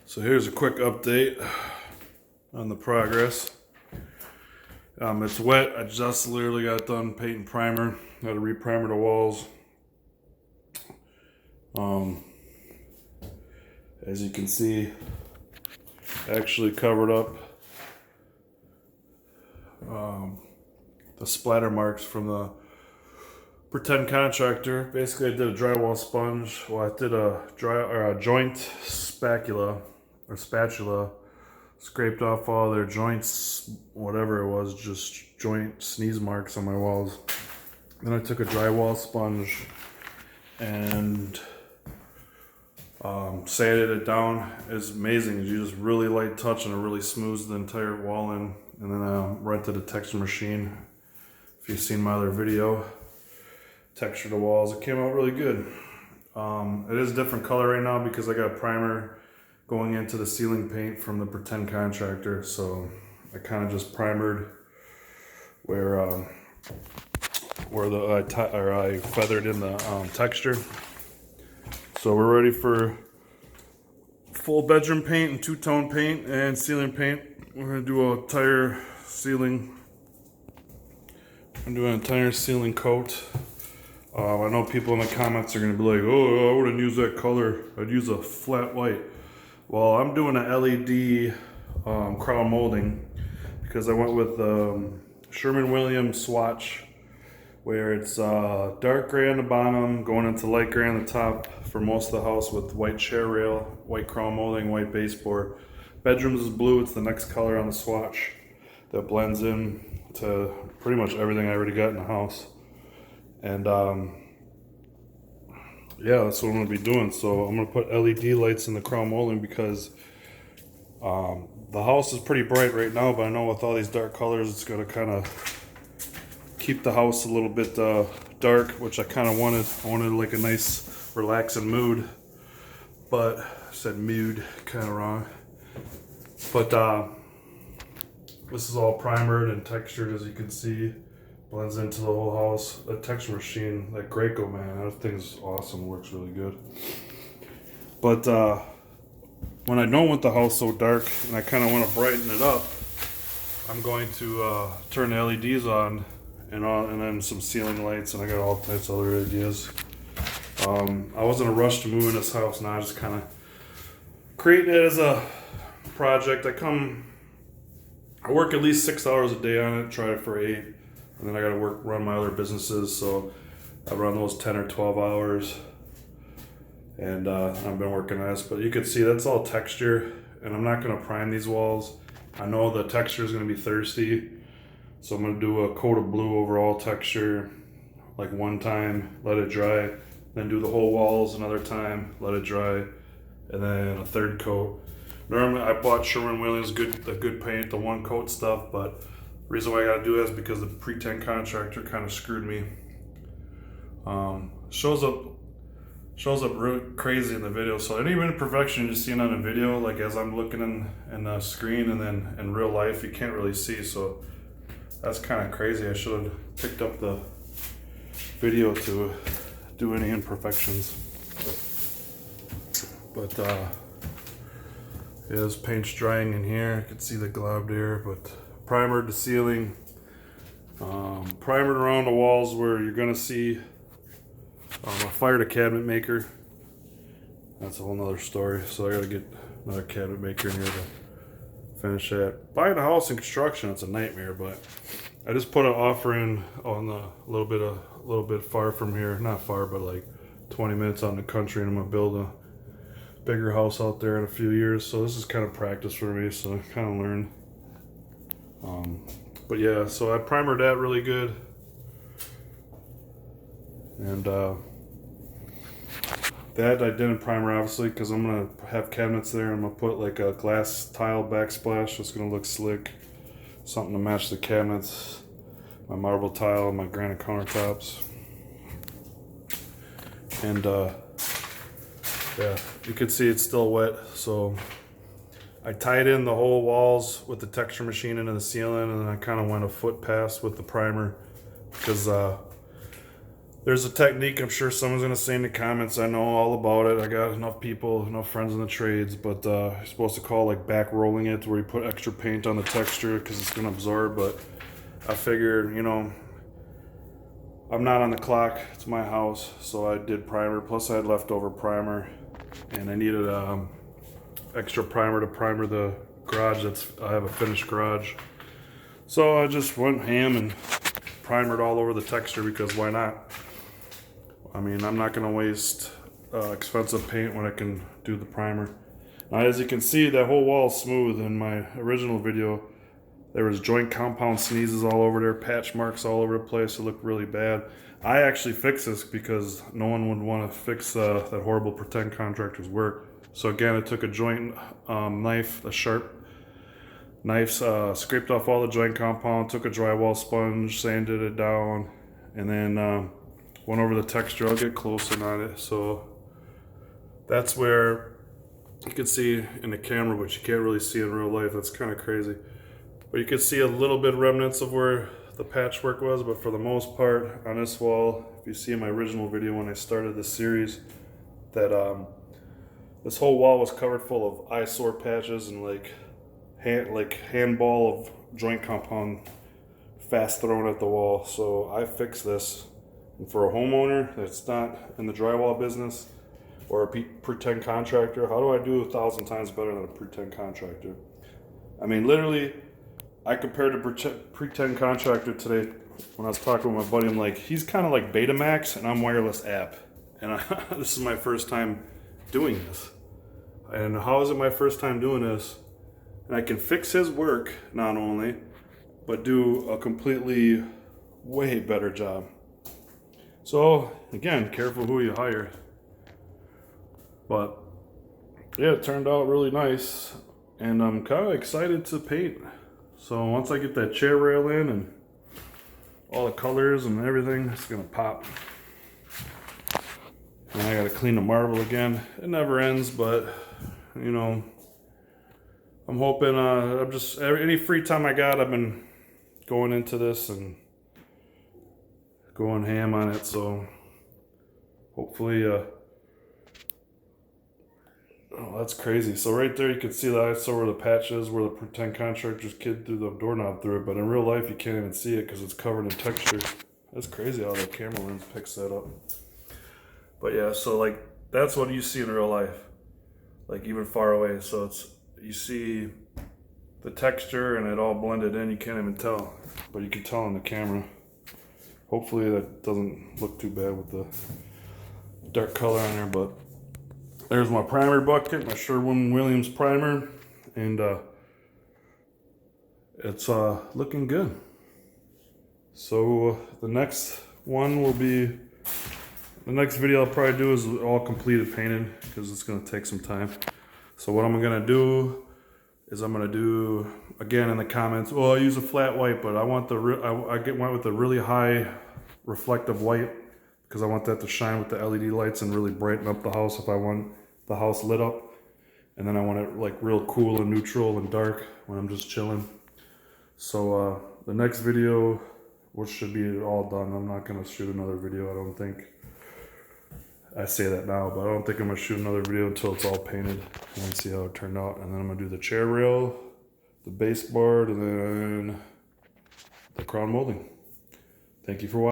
So here's a quick update on the progress. It's wet. I just literally got done painting primer. Got to re-primer the walls. As you can see, actually covered up the splatter marks from the pretend contractor. Basically, I did a drywall sponge. Well, I did a joint spatula, scraped off all their joints, whatever it was, just joint sneeze marks on my walls. Then I took a drywall sponge and sanded it down. It's amazing. You just really light touch and it really smooths the entire wall in. And then rented a texture machine. If you've seen my other video, textured the walls. It came out really good. It is a different color right now because I got primer going into the ceiling paint from the pretend contractor. So I kind of just primered where I feathered in the texture. So we're ready for full bedroom paint and two-tone paint and ceiling paint. We're gonna do an entire ceiling. I'm doing an entire ceiling coat. I know people in the comments are gonna be like, "Oh, I wouldn't use that color. I'd use a flat white." Well, I'm doing an LED crown molding because I went with Sherwin-Williams swatch, where it's dark gray on the bottom, going into light gray on the top for most of the house with white chair rail, white crown molding, white baseboard. Bedrooms is blue. It's the next color on the swatch that blends in to pretty much everything I already got in the house. And yeah, that's what I'm gonna be doing. So I'm gonna put LED lights in the crown molding because the house is pretty bright right now, but I know with all these dark colors, it's gonna kind of keep the house a little bit dark, which I kind of wanted. I wanted like a nice relaxing mood, but I said mood kind of wrong. But this is all primered and textured, as you can see. Blends into the whole house. That texture machine, that Graco, man, that thing's awesome. Works really good. But when I don't want the house so dark and I kind of want to brighten it up, I'm going to turn the LEDs on and then some ceiling lights, and I got all types of other ideas. I wasn't in a rush to move in this house. Now I just kind of creating it as a project. I work at least 6 hours a day on it, try it for 8, and then I gotta run my other businesses, so I run those 10 or 12 hours, and I've been working on this. But you can see that's all texture, and I'm not gonna prime these walls. I know the texture is gonna be thirsty, so I'm gonna do a coat of blue over all texture, like one time, let it dry, then do the whole walls another time, let it dry, and then a third coat. Normally, I bought Sherwin-Williams the good paint, the one coat stuff, but the reason why I gotta do that is because the pretend contractor kind of screwed me. Shows up real crazy in the video. So any imperfection you're seeing on the video, like as I'm looking in the screen, and then in real life, you can't really see. So that's kind of crazy. I should have picked up the video to do any imperfections. But yeah, this paint's drying in here. I can see the glob there, but primered the ceiling, primered around the walls where you're gonna see. I fired a cabinet maker. That's a whole nother story. So I gotta get another cabinet maker in here to finish that. Buying a house in construction, it's a nightmare, but I just put an offer in on a little bit far from here. Not far, but like 20 minutes out in the country, and I'm gonna build a bigger house out there in a few years. So this is kind of practice for me, so I kind of learned. But yeah, so I primered that really good, and that I didn't primer obviously because I'm gonna have cabinets there. I'm gonna put like a glass tile backsplash. It's gonna look slick, something to match the cabinets, my marble tile, my granite countertops, and yeah, you can see it's still wet, so I tied in the whole walls with the texture machine into the ceiling, and then I kind of went a foot past with the primer because There's a technique I'm sure someone's gonna say in the comments. I know all about it. I got enough people, enough friends in the trades, but you're supposed to call like back rolling it, where you put extra paint on the texture because it's gonna absorb. But I figured, you know, I'm not on the clock. It's my house, so I did primer. Plus, I had leftover primer, and I needed extra primer to primer the garage. I have a finished garage, so I just went ham and primered all over the texture because why not? I mean, I'm not going to waste expensive paint when I can do the primer. Now, as you can see, that whole wall is smooth. In my original video, there was joint compound sneezes all over there, patch marks all over the place. It looked really bad. I actually fixed this because no one would want to fix that horrible pretend contractor's work. So again, I took a joint knife, a sharp knife, scraped off all the joint compound, took a drywall sponge, sanded it down, and then went over the texture. I'll get closer on it. So that's where you can see in the camera, but you can't really see in real life. That's kind of crazy. But you can see a little bit remnants of where the patchwork was, but for the most part on this wall, if you see in my original video when I started this series, that this whole wall was covered full of eyesore patches and like handball of joint compound fast thrown at the wall. So I fixed this. And for a homeowner that's not in the drywall business or a pretend contractor, how do I do 1,000 times better than a pretend contractor? I mean, literally, I compared a pretend contractor today when I was talking with my buddy. I'm like, he's kind of like Betamax and I'm wireless app. And this is my first time doing this. And how is it my first time doing this? And I can fix his work not only, but do a completely way better job. So again, careful who you hire. But yeah, it turned out really nice. And I'm kind of excited to paint. So once I get that chair rail in and all the colors and everything, it's gonna pop. And I gotta clean the marble again. It never ends, but you know, I'm hoping, I'm just, any free time I got, I've been going into this and going ham on it. So hopefully, oh, that's crazy. So right there you can see that I saw where the patch is, where the pretend contractor's kid threw the doorknob through it, but in real life you can't even see it because it's covered in texture. That's crazy how the camera lens picks that up. But yeah, so like that's what you see in real life, like even far away. So it's, you see the texture and it all blended in. You can't even tell, but you can tell on the camera. Hopefully that doesn't look too bad with the dark color on there. But there's my primer bucket, my Sherwin-Williams primer, and it's looking good. So the next one will be, the next video I'll probably do is all completed painted because it's going to take some time. So what I'm going to do is I'm going to do, again in the comments, well, I use a flat white, but I want the, went with the really high reflective white because I want that to shine with the LED lights and really brighten up the house if I want the house lit up. And then I want it like real cool and neutral and dark when I'm just chilling. So the next video, which should be all done, I'm not going to shoot another video, I don't think. I say that now, but I don't think I'm going to shoot another video until it's all painted and see how it turned out. And then I'm going to do the chair rail, the baseboard, and then the crown molding. Thank you for watching.